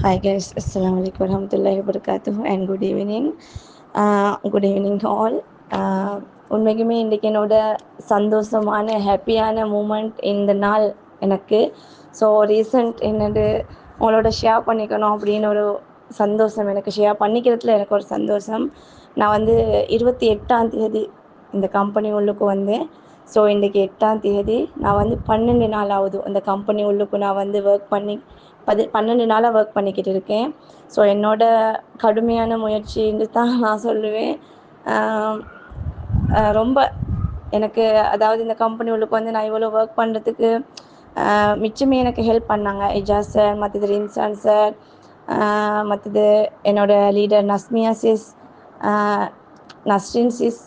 Hi guys, Assalamualaikum warahmatullahi wabarakatuh and good evening. Good evening to all. உண்மைக்குமே இன்றைக்கி என்னோட சந்தோஷமான ஹாப்பியான மூமெண்ட் இந்த நாள் எனக்கு. ஸோ ரீசன்ட் என்னது உங்களோட ஷேர் பண்ணிக்கணும் அப்படின்னு ஒரு சந்தோஷம், எனக்கு ஷேர் பண்ணிக்கிறதுல எனக்கு ஒரு சந்தோஷம். நான் வந்து 28ஆம் தேதி இந்த கம்பெனி உள்ளுக்கு வந்தேன். ஸோ இன்றைக்கி 8ஆம் தேதி நான் வந்து 12 நாள் ஆகுது அந்த கம்பெனி உள்ளுக்கு நான் வந்து ஒர்க் பண்ணி 12 நாளாக ஒர்க் பண்ணிக்கிட்டு இருக்கேன். ஸோ என்னோட கடுமையான முயற்சின்னு தான் நான் சொல்லுவேன். ரொம்ப எனக்கு அதாவது இந்த கம்பெனி உள்ளுக்கு வந்து நான் இவ்வளோ ஒர்க் பண்ணுறதுக்கு மிச்சமே எனக்கு ஹெல்ப் பண்ணாங்க. இஜாஸ் சார், மற்றது ரின்சான் சார், மற்றது என்னோட leader Nasmiya sis, Nasrin sis.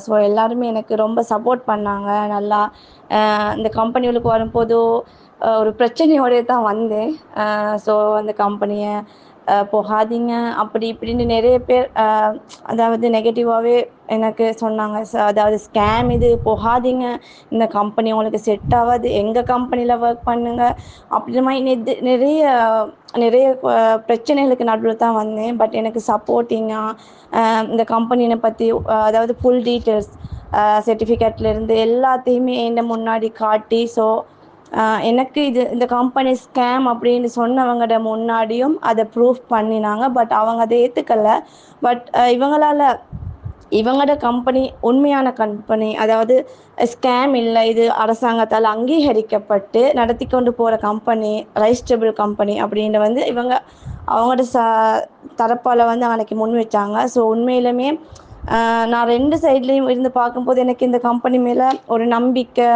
So எல்லாருமே எனக்கு ரொம்ப சப்போர்ட் பண்ணாங்க. நல்லா இந்த கம்பெனிகளுக்கு வரும்போது ஒரு பிரச்சனையோடய தான் வந்தேன். ஸோ அந்த கம்பெனியை போகாதீங்க அப்படி இப்படின்னு நிறைய பேர் அதாவது நெகட்டிவாகவே எனக்கு சொன்னாங்க. அதாவது ஸ்கேம் இது, போகாதீங்க, இந்த கம்பெனி உங்களுக்கு செட் ஆகாது, எங்கள் கம்பெனியில் ஒர்க் பண்ணுங்கள் அப்படி மாதிரி நிறைய நிறைய பிரச்சனைகளுக்கு நடுவில் தான் வந்தேன். பட் எனக்கு சப்போர்ட்டிங்காக இந்த கம்பெனியை பற்றி அதாவது ஃபுல் டீட்டெயில்ஸ் சர்டிஃபிகேட்லேருந்து எல்லாத்தையுமே என்ன முன்னாடி காட்டி, ஸோ எனக்கு இந்த கம்பெனி ஸ்கேம் அப்படின்னு சொன்னவங்கட முன்னாடியும் அதை ப்ரூஃப் பண்ணினாங்க. பட் அவங்க அதை ஏற்றுக்கலை. பட் இவங்களோட கம்பெனி உண்மையான கம்பெனி, அதாவது ஸ்கேம் இல்லை, இது அரசாங்கத்தால் அங்கீகரிக்கப்பட்டு நடத்தி கொண்டு போகிற கம்பெனி, ரைஸ்டபிள் கம்பெனி அப்படின்னு வந்து அவங்களோட தரப்பால் வந்து அன்றைக்கி முன் வச்சாங்க. ஸோ உண்மையிலுமே நான் 2 சைட்லேயும் இருந்து பார்க்கும்போது எனக்கு இந்த கம்பெனி மேலே ஒரு நம்பிக்கை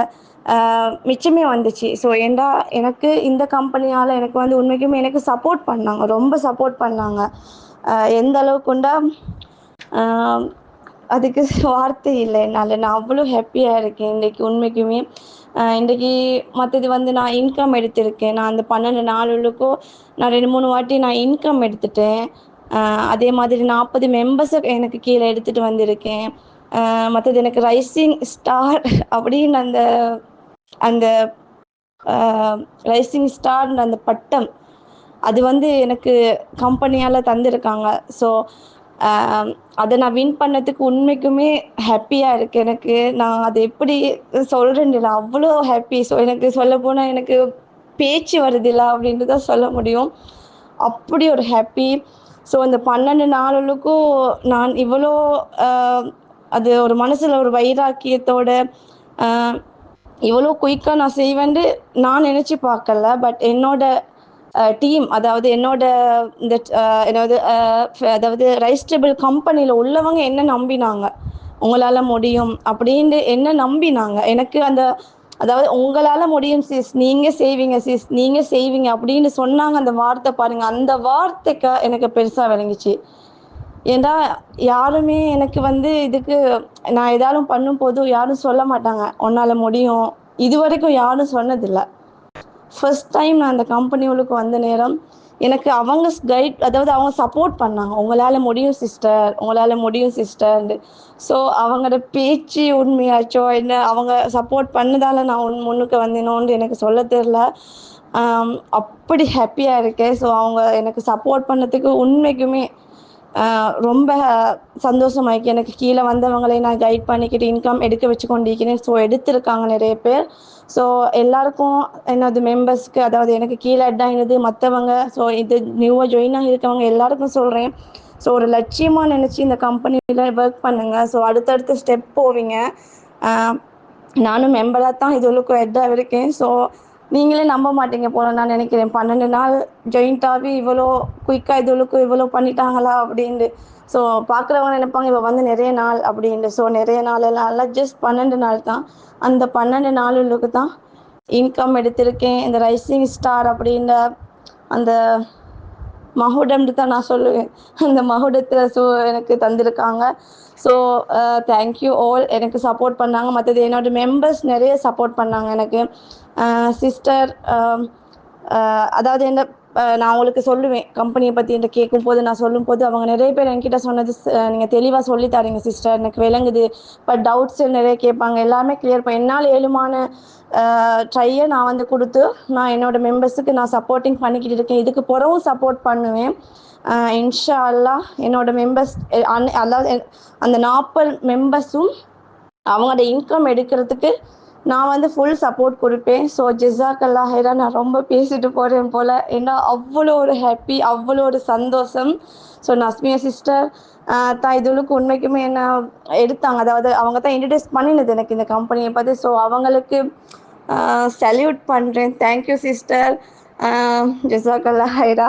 மிச்சமே வந்துச்சு. ஸோ எனக்கு இந்த கம்பெனியால் எனக்கு வந்து உண்மைக்குமே எனக்கு சப்போர்ட் பண்ணாங்க, ரொம்ப சப்போர்ட் பண்ணாங்க. எந்த அளவுக்குண்டா அதுக்கு வார்த்தை இல்லை என்னால். நான் அவ்வளோ ஹாப்பியாக இருக்கேன் இன்றைக்கி உண்மைக்குமே. இன்றைக்கி மற்றது வந்து நான் இன்கம் எடுத்திருக்கேன். நான் அந்த 12 நாளுக்கும் நான் 2-3 வாட்டி நான் இன்கம் எடுத்துட்டேன். அதே மாதிரி 40 மெம்பர்ஸை எனக்கு கீழே எடுத்துகிட்டு வந்திருக்கேன். மற்றது எனக்கு ரைசிங் ஸ்டார் அப்படின்னு அந்த ரைசிங் ஸ்டார் அந்த பட்டம் அது வந்து எனக்கு கம்பெனியால் தந்திருக்காங்க. ஸோ அதை நான் வின் பண்ணதுக்கு உண்மைக்குமே ஹாப்பியாக இருக்குது எனக்கு. நான் அதை எப்படி சொல்கிறேன்னு இல்லை, அவ்வளோ ஹாப்பி. ஸோ எனக்கு சொல்லப்போனால் எனக்கு பேச்சு வருதில்ல அப்படின்ட்டு தான் சொல்ல முடியும், அப்படி ஒரு ஹாப்பி. ஸோ அந்த 12 நாளுக்கும் நான் இவ்வளோ அது ஒரு மனசில் ஒரு வைராக்கியத்தோட இவ்வளோ குயிக்காக நான் செய்வேன்னு நான் நினச்சி பார்க்கல. பட் என்னோட டீம், அதாவது என்னோட இந்த அதாவது ரைஸ்டபிள் கம்பெனியில் உள்ளவங்க என்ன நம்பினாங்க, உங்களால் முடியும் அப்படின்னு என்ன நம்பினாங்க. எனக்கு அதாவது உங்களால் முடியும் சிஸ், நீங்கள் செய்வீங்க சிஸ், நீங்கள் செய்வீங்க அப்படின்னு சொன்னாங்க. அந்த வார்த்தை பாருங்கள், அந்த வார்த்தைக்கு எனக்கு பெருசாக விளங்கிச்சு. ஏன்னா யாருமே எனக்கு வந்து இதுக்கு நான் ஏதாலும் பண்ணும்போது யாரும் சொல்ல மாட்டாங்க உன்னால் முடியும், இது வரைக்கும் யாரும் சொன்னதில்லை. ஃபர்ஸ்ட் டைம் நான் அந்த கம்பெனிகளுக்கு வந்த நேரம் எனக்கு அவங்க கைட், அதாவது அவங்க சப்போர்ட் பண்ணாங்க, உங்களால் முடியும் சிஸ்டர், உங்களால் முடியும் சிஸ்டர்ன்னு. ஸோ அவங்களோட பேச்சு உண்மையாச்சோ என்ன, அவங்க சப்போர்ட் பண்ணதால் நான் முன்னுக்கு வந்தேனோன்னு எனக்கு சொல்ல தெரில. அப்படி ஹாப்பியாக இருக்கேன். ஸோ அவங்க எனக்கு சப்போர்ட் பண்ணதுக்கு உண்மைக்குமே ரொம்ப சந்தோஷமாயிருக்கு. எனக்கு கீழே வந்தவங்களை நான் கைட் பண்ணிக்கிட்டு இன்கம் எடுக்க வச்சு கொண்டிருக்கிறேன். ஸோ எடுத்திருக்காங்க நிறைய பேர். ஸோ எல்லாருக்கும் என்னது மெம்பர்ஸ்க்கு, அதாவது எனக்கு கீழே அட்டாயினது மற்றவங்க, ஸோ இது நியூவாக ஜாயின் ஆகியிருக்கவங்க எல்லாருக்கும் சொல்கிறேன். ஸோ ஒரு லட்சியமாக நினச்சி இந்த கம்பெனியில் ஒர்க் பண்ணுங்கள். ஸோ அடுத்தடுத்த ஸ்டெப் போவீங்க. நானும் மெம்பராக தான் இதுவளுக்கும் ஹெட்டாக இருக்கேன். ஸோ நீங்களே நம்ப மாட்டீங்க போல நான் நினைக்கிறேன், 12 நாள் ஜாயின்ட்டாகவே இவ்வளோ குயிக்காக இதுவளுக்கும் இவ்வளோ பண்ணிட்டாங்களா அப்படின்ட்டு. ஸோ பார்க்குறவங்க நினைப்பாங்க இவள் வந்து நிறைய நாள் அப்படின்ட்டு. ஸோ நிறைய நாள் எல்லாம் இல்லை, ஜஸ்ட் 12 நாள் தான். அந்த 12 நாளுக்கு தான் இன்கம் எடுத்திருக்கேன். இந்த ரைசிங் ஸ்டார் அப்படின்ற அந்த மகுடம்னு தான் நான் சொல்லுவேன், அந்த மகுடத்தை எனக்கு தந்திருக்காங்க. ஸோ தேங்க்யூ ஆல், எனக்கு சப்போர்ட் பண்ணாங்க. மற்றது என்னோட மெம்பர்ஸ் நிறைய சப்போர்ட் பண்ணாங்க எனக்கு. சிஸ்டர், அதாவது என்ன நான் அவங்களுக்கு சொல்லுவேன் கம்பெனியை பற்றி என்கிட்ட கேட்கும்போது, நான் சொல்லும்போது அவங்க நிறைய பேர் என்கிட்ட சொன்னது, நீங்கள் தெளிவாக சொல்லி தரீங்க சிஸ்டர், எனக்கு விளங்குது. பட் டவுட்ஸ் நிறைய கேட்பாங்க, எல்லாமே கிளியர் பண்ண என்னால் ஏழுமான ட்ரையை நான் வந்து கொடுத்து நான் என்னோட மெம்பர்ஸுக்கு நான் சப்போர்ட்டிங் பண்ணிக்கிட்டு இருக்கேன். இதுக்கு பிறவும் சப்போர்ட் பண்ணுவேன். இன்ஷா அல்லாஹ் என்னோட மெம்பர்ஸ் அதாவது அந்த 40 மெம்பர்ஸும் அவங்களோட இன்கம் எடுக்கிறதுக்கு நான் வந்து ஃபுல் சப்போர்ட் கொடுப்பேன். ஸோ ஜிசாக்கல்லா ஹைரா. நான் ரொம்ப பேசிட்டு போகிறேன் போல், ஏன்னா அவ்வளோ ஒரு ஹாப்பி, அவ்வளோ ஒரு சந்தோஷம். ஸோ நஸ்மியா சிஸ்டர் தான் இதுளுக்கு உண்மைக்குமே என்ன எடுத்தாங்க, அதாவது அவங்க தான் இன்ட்ரடியூஸ் பண்ணினது எனக்கு இந்த கம்பெனியை பார்த்து. ஸோ அவங்களுக்கு சல்யூட் பண்ணுறேன். Thank you sister. ஜிசாக்கல்லா ஹைரா.